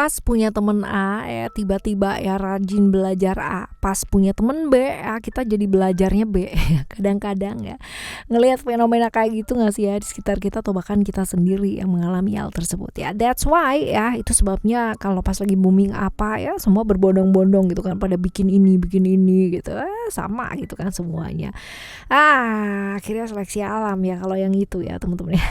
Pas punya temen A ya tiba-tiba ya rajin belajar A, pas punya temen B ya kita jadi belajarnya B. Kadang-kadang ya ngelihat fenomena kayak gitu nggak sih ya di sekitar kita atau bahkan kita sendiri yang mengalami hal tersebut ya. That's why ya itu sebabnya kalau pas lagi booming apa ya semua berbondong-bondong gitu kan pada bikin ini gitu. Sama gitu kan semuanya. Akhirnya seleksi alam ya kalau yang itu ya teman-teman ya.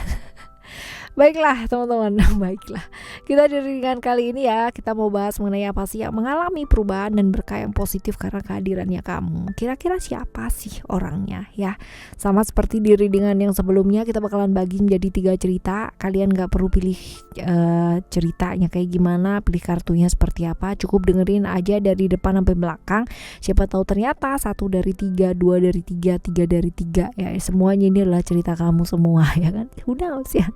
Baiklah teman-teman, baiklah. Kita di ringan kali ini ya, kita mau bahas mengenai apa sih yang mengalami perubahan dan berkah yang positif karena kehadirannya kamu. Kira-kira siapa sih orangnya ya? Sama seperti di readingan yang sebelumnya, kita bakalan bagi menjadi 3 cerita. Kalian gak perlu pilih ceritanya kayak gimana, pilih kartunya seperti apa. Cukup dengerin aja dari depan sampai belakang. Siapa tahu ternyata 1 dari 3, 2 dari 3, 3 dari 3 ya. Semuanya ini adalah cerita kamu semua ya kan. Udah sih ya.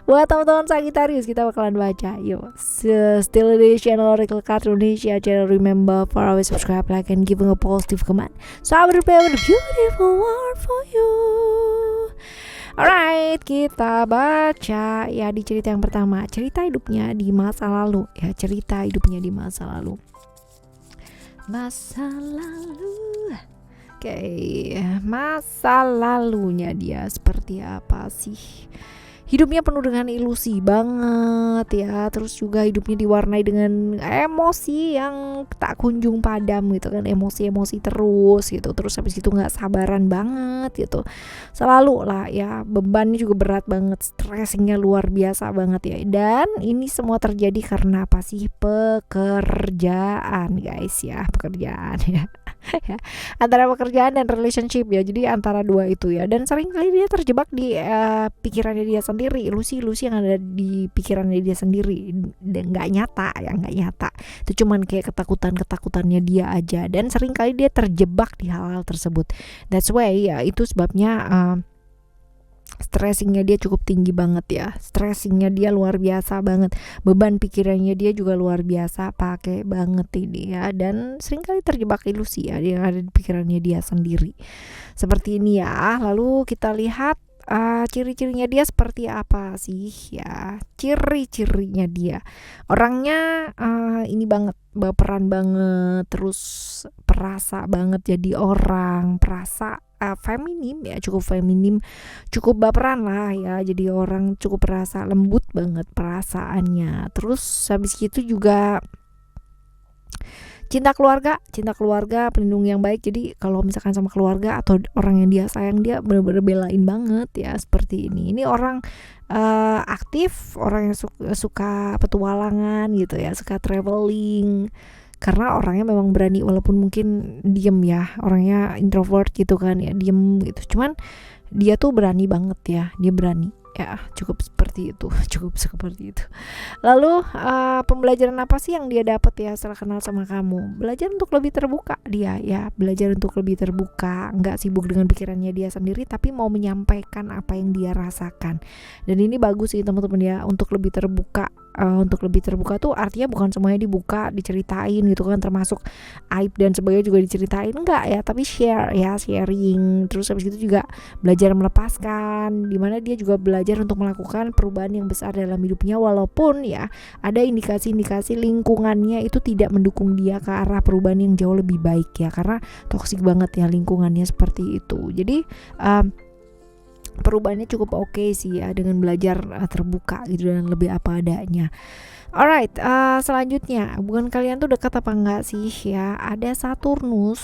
Buat teman-teman Sagittarius kita bakalan baca. Yuk, still di channel Oracle Card Indonesia. Channel remember for always subscribe, like, and giving a positive comment. So I will prepare a beautiful word for you. Alright, kita baca ya di cerita yang pertama. Cerita hidupnya di masa lalu ya, cerita hidupnya di masa lalu. Masa lalu. Oke, masa lalunya dia seperti apa sih? Hidupnya penuh dengan ilusi banget ya. Terus juga hidupnya diwarnai dengan emosi yang tak kunjung padam gitu kan. Emosi-emosi terus gitu. Terus habis itu gak sabaran banget gitu. Selalu lah ya, bebannya juga berat banget. Stressingnya luar biasa banget ya. Dan ini semua terjadi karena apa sih? Pekerjaan guys ya. Pekerjaan ya. Ya, antara pekerjaan dan relationship ya, jadi antara dua itu ya. Dan sering kali dia terjebak di pikirannya dia sendiri, ilusi-ilusi yang ada di pikirannya dia sendiri dan nggak nyata ya, nggak nyata. Itu cuman kayak ketakutannya dia aja, dan sering kali dia terjebak di hal-hal tersebut. That's why ya, itu sebabnya stressingnya dia cukup tinggi banget ya. Stressingnya dia luar biasa banget. Beban pikirannya dia juga luar biasa pakai banget ini ya. Dan seringkali terjebak ilusi ya yang ada di pikirannya dia sendiri. Seperti ini ya. Lalu kita lihat ciri-cirinya dia seperti apa sih ya. Ciri-cirinya dia, orangnya ini banget, baperan banget, terus perasa banget jadi orang, perasa feminim ya, cukup feminim, cukup baperan lah ya, jadi orang cukup perasa, lembut banget perasaannya. Terus habis itu juga cinta keluarga, pelindung yang baik. Jadi kalau misalkan sama keluarga atau orang yang dia sayang, dia benar-benar belain banget ya, seperti ini. Ini orang aktif, orang yang suka petualangan gitu ya, suka traveling. Karena orangnya memang berani, walaupun mungkin diem ya, orangnya introvert gitu kan ya, diem gitu. Cuman dia tuh berani banget ya, dia berani ya, cukup seperti itu. Lalu pembelajaran apa sih yang dia dapat ya setelah kenal sama kamu? Belajar untuk lebih terbuka dia ya, belajar untuk lebih terbuka, nggak sibuk dengan pikirannya dia sendiri, tapi mau menyampaikan apa yang dia rasakan. Dan ini bagus sih teman-teman ya, untuk lebih terbuka. Untuk lebih terbuka tuh artinya bukan semuanya dibuka, diceritain gitu kan, termasuk aib dan sebagainya juga diceritain, enggak ya, tapi share ya, sharing. Terus habis itu juga belajar melepaskan, dimana dia juga belajar untuk melakukan perubahan yang besar dalam hidupnya, walaupun ya ada indikasi-indikasi lingkungannya itu tidak mendukung dia ke arah perubahan yang jauh lebih baik ya, karena toksik banget ya lingkungannya seperti itu. Jadi perubahannya cukup oke sih ya, dengan belajar terbuka gitu dan lebih apa adanya. Alright, selanjutnya hubungan kalian tuh dekat apa enggak sih ya? Ada Saturnus,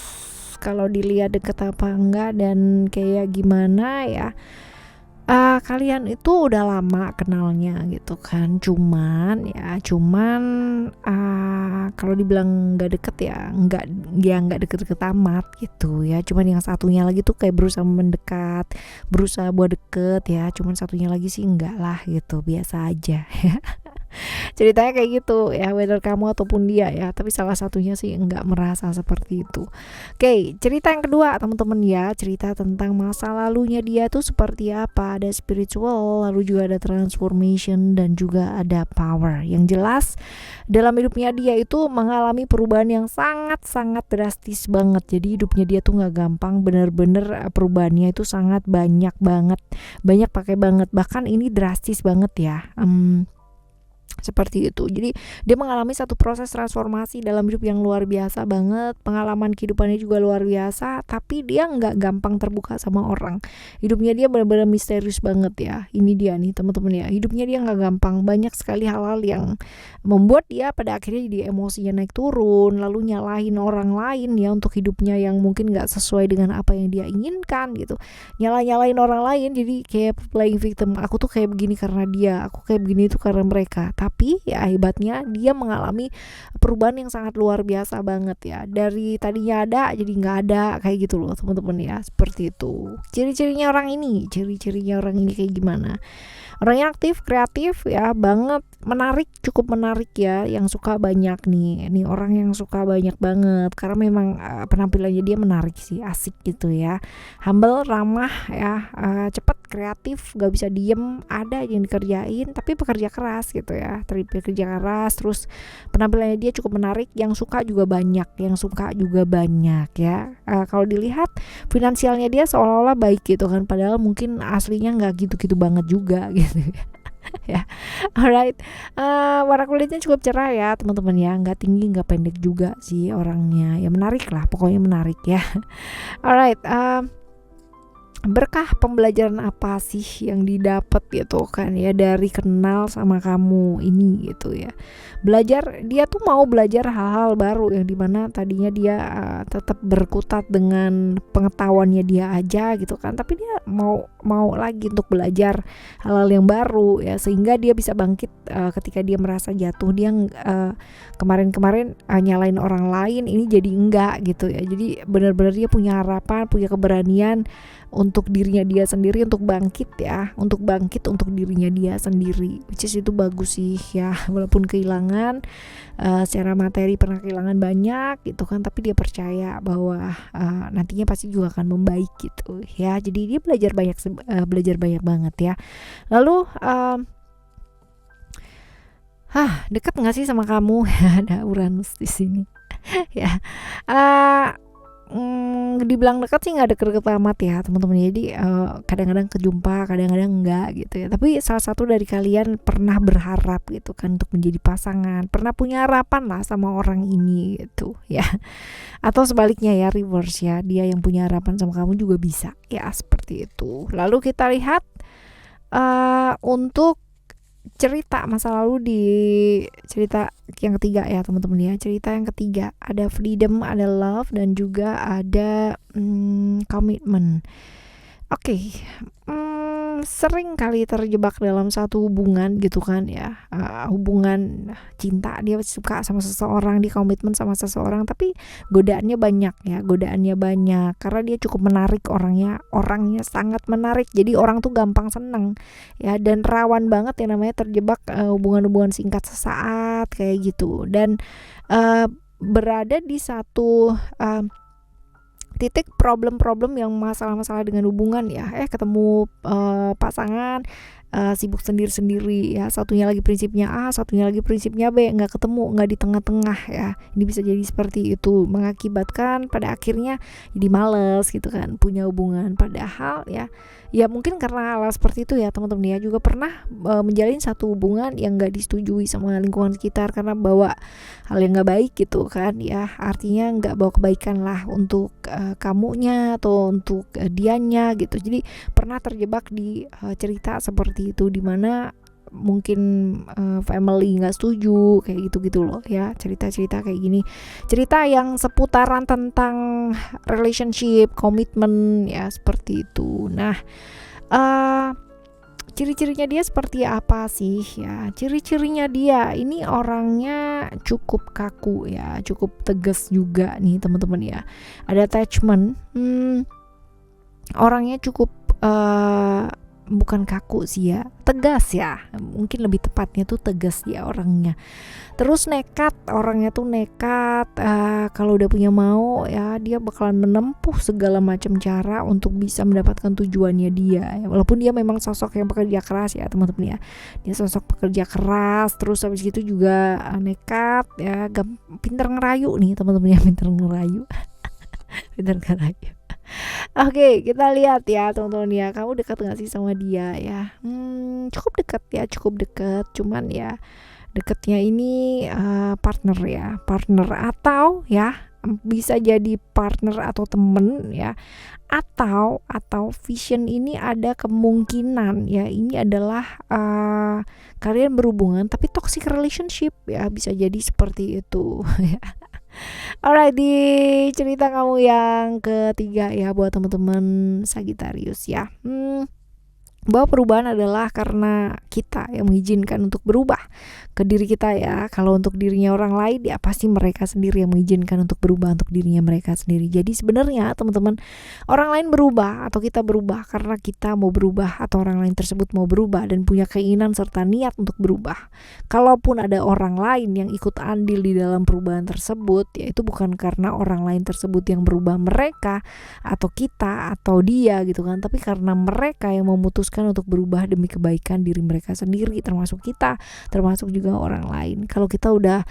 kalau dilihat dekat apa enggak dan kayak gimana ya, kalian itu udah lama kenalnya gitu kan. Cuman kalau dibilang nggak deket ya nggak deket-deket amat gitu ya. Cuman yang satunya lagi tuh kayak berusaha mendekat, berusaha buat deket ya. Cuman satunya lagi sih enggak lah gitu, biasa aja ya. Ceritanya kayak gitu ya, whether kamu ataupun dia ya, tapi salah satunya sih enggak merasa seperti itu. Oke, cerita yang kedua teman-teman ya, cerita tentang masa lalunya dia tuh seperti apa. Ada spiritual, lalu juga ada transformation, dan juga ada power. Yang jelas dalam hidupnya dia itu mengalami perubahan yang sangat-sangat drastis banget. Jadi hidupnya dia tuh gak gampang, bener-bener perubahannya itu sangat banyak banget, banyak pakai banget, bahkan ini drastis banget ya. Seperti itu. Jadi dia mengalami satu proses transformasi dalam hidup yang luar biasa banget. Pengalaman kehidupannya juga luar biasa, tapi dia nggak gampang terbuka sama orang. Hidupnya dia benar-benar misterius banget ya. Ini dia nih teman-teman ya. Hidupnya dia nggak gampang. Banyak sekali hal-hal yang membuat dia pada akhirnya jadi emosinya naik turun, lalu nyalahin orang lain ya untuk hidupnya yang mungkin nggak sesuai dengan apa yang dia inginkan gitu. Nyalain orang lain, jadi kayak playing victim. Aku tuh kayak begini karena dia, aku kayak begini itu karena mereka. Tapi ya hebatnya dia mengalami perubahan yang sangat luar biasa banget ya. Dari tadinya ada jadi nggak ada kayak gitu loh teman-teman ya. Seperti itu. Ciri-cirinya orang ini kayak gimana? Orangnya aktif, kreatif ya banget, menarik, cukup menarik ya, yang suka banyak nih. Ini orang yang suka banyak banget karena memang penampilannya dia menarik sih, asik gitu ya. Humble, ramah ya, cepat, kreatif, gak bisa diem, ada yang dikerjain, tapi pekerja keras gitu ya. Pekerja keras, terus penampilannya dia cukup menarik, yang suka juga banyak ya. Kalau dilihat finansialnya dia seolah-olah baik gitu kan, padahal mungkin aslinya nggak gitu-gitu banget juga gitu ya. Alright, warna kulitnya cukup cerah ya teman-teman ya, nggak tinggi nggak pendek juga sih orangnya ya, menarik lah pokoknya, menarik ya. Alright, berkah pembelajaran apa sih yang didapat gitu kan ya dari kenal sama kamu ini gitu ya. Belajar, dia tuh mau belajar hal-hal baru yang dimana tadinya dia tetap berkutat dengan pengetahuannya dia aja gitu kan, tapi dia mau lagi untuk belajar hal-hal yang baru ya, sehingga dia bisa bangkit ketika dia merasa jatuh. Dia kemarin-kemarin nyalain orang lain, ini jadi enggak gitu ya. Jadi benar-benar dia punya harapan, punya keberanian untuk dirinya dia sendiri, untuk bangkit untuk dirinya dia sendiri, which is itu bagus sih ya. Walaupun kehilangan secara materi, pernah kehilangan banyak gitu kan, tapi dia percaya bahwa nantinya pasti juga akan membaik gitu ya. Jadi dia belajar banyak banget ya. Lalu dekat nggak sih sama kamu? Ada Uranus di sini ya. Dibilang dekat sih nggak deket-deket amat ya teman-teman. Jadi kadang-kadang kejumpa, kadang-kadang enggak gitu ya. Tapi salah satu dari kalian pernah berharap gitu kan untuk menjadi pasangan, pernah punya harapan lah sama orang ini gitu ya. Atau sebaliknya ya, reverse ya, dia yang punya harapan sama kamu juga bisa ya, seperti itu. Lalu kita lihat untuk cerita masa lalu di cerita yang ketiga ya teman-teman ya. Cerita yang ketiga ada freedom, ada love, dan juga ada komitmen. Oke, sering kali terjebak dalam satu hubungan gitu kan ya, hubungan cinta, dia suka sama seseorang, dia komitmen sama seseorang, tapi godaannya banyak karena dia cukup menarik, orangnya sangat menarik, jadi orang tuh gampang seneng ya, dan rawan banget yang namanya terjebak hubungan-hubungan singkat sesaat kayak gitu, dan berada di satu titik problem-problem yang masalah-masalah dengan hubungan ya, ketemu pasangan sibuk sendiri-sendiri ya, satunya lagi prinsipnya A, satunya lagi prinsipnya B, nggak ketemu, nggak di tengah-tengah ya. Ini bisa jadi seperti itu, mengakibatkan pada akhirnya jadi males gitu kan punya hubungan. Padahal ya mungkin karena hal seperti itu ya teman-teman ya, juga pernah menjalin satu hubungan yang nggak disetujui sama lingkungan sekitar karena bawa hal yang nggak baik gitu kan ya, artinya nggak bawa kebaikan lah untuk kamunya atau untuk dianya gitu. Jadi pernah terjebak di cerita seperti itu, dimana mungkin family nggak setuju kayak gitu loh ya. Cerita kayak gini, cerita yang seputaran tentang relationship, komitmen ya, seperti itu. Nah, ciri-cirinya dia seperti apa sih ya? Ciri-cirinya dia ini orangnya cukup kaku ya, cukup tegas juga nih teman-teman ya. Ada attachment, orangnya cukup bukan kaku sih ya, tegas ya, mungkin lebih tepatnya tuh tegas dia orangnya. Terus orangnya tuh nekat, kalau udah punya mau ya dia bakalan menempuh segala macam cara untuk bisa mendapatkan tujuannya dia ya. Walaupun dia memang sosok yang pekerja keras ya teman-teman ya, dia sosok pekerja keras, terus habis gitu juga nekat ya, pinter ngerayu nih teman-teman ya, pinter ngerayu. Oke, kita lihat ya teman-teman ya, kamu dekat gak sih sama dia ya? Cukup dekat, cuman ya deketnya ini partner ya, partner atau ya bisa jadi partner atau temen ya, atau vision ini ada kemungkinan ya ini adalah kalian berhubungan tapi toxic relationship ya, bisa jadi seperti itu. Alright, di cerita kamu yang ketiga ya buat teman-teman Sagittarius ya. Bahwa perubahan adalah karena kita yang mengizinkan untuk berubah ke diri kita ya. Kalau untuk dirinya orang lain ya pasti mereka sendiri yang mengizinkan untuk berubah untuk dirinya mereka sendiri. Jadi sebenarnya teman-teman, orang lain berubah atau kita berubah karena kita mau berubah atau orang lain tersebut mau berubah dan punya keinginan serta niat untuk berubah. Kalaupun ada orang lain yang ikut andil di dalam perubahan tersebut, ya itu bukan karena orang lain tersebut yang berubah mereka atau kita atau dia gitu kan, tapi karena mereka yang memutuskan untuk berubah demi kebaikan diri mereka sendiri, termasuk kita, termasuk juga orang lain. Kalau kita udah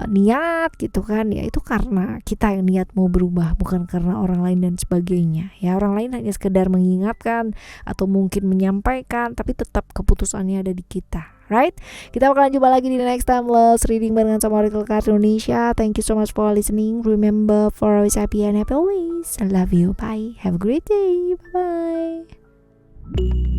niat gitu kan, ya itu karena kita yang niat mau berubah, bukan karena orang lain dan sebagainya. Ya orang lain hanya sekedar mengingatkan atau mungkin menyampaikan, tapi tetap keputusannya ada di kita. Right? Kita bakalan jumpa lagi di next time Loves Reading barengan sama Oracle Card Indonesia. Thank you so much for listening. Remember, for always happy and happy always. I love you. Bye. Have a great day. Bye-bye.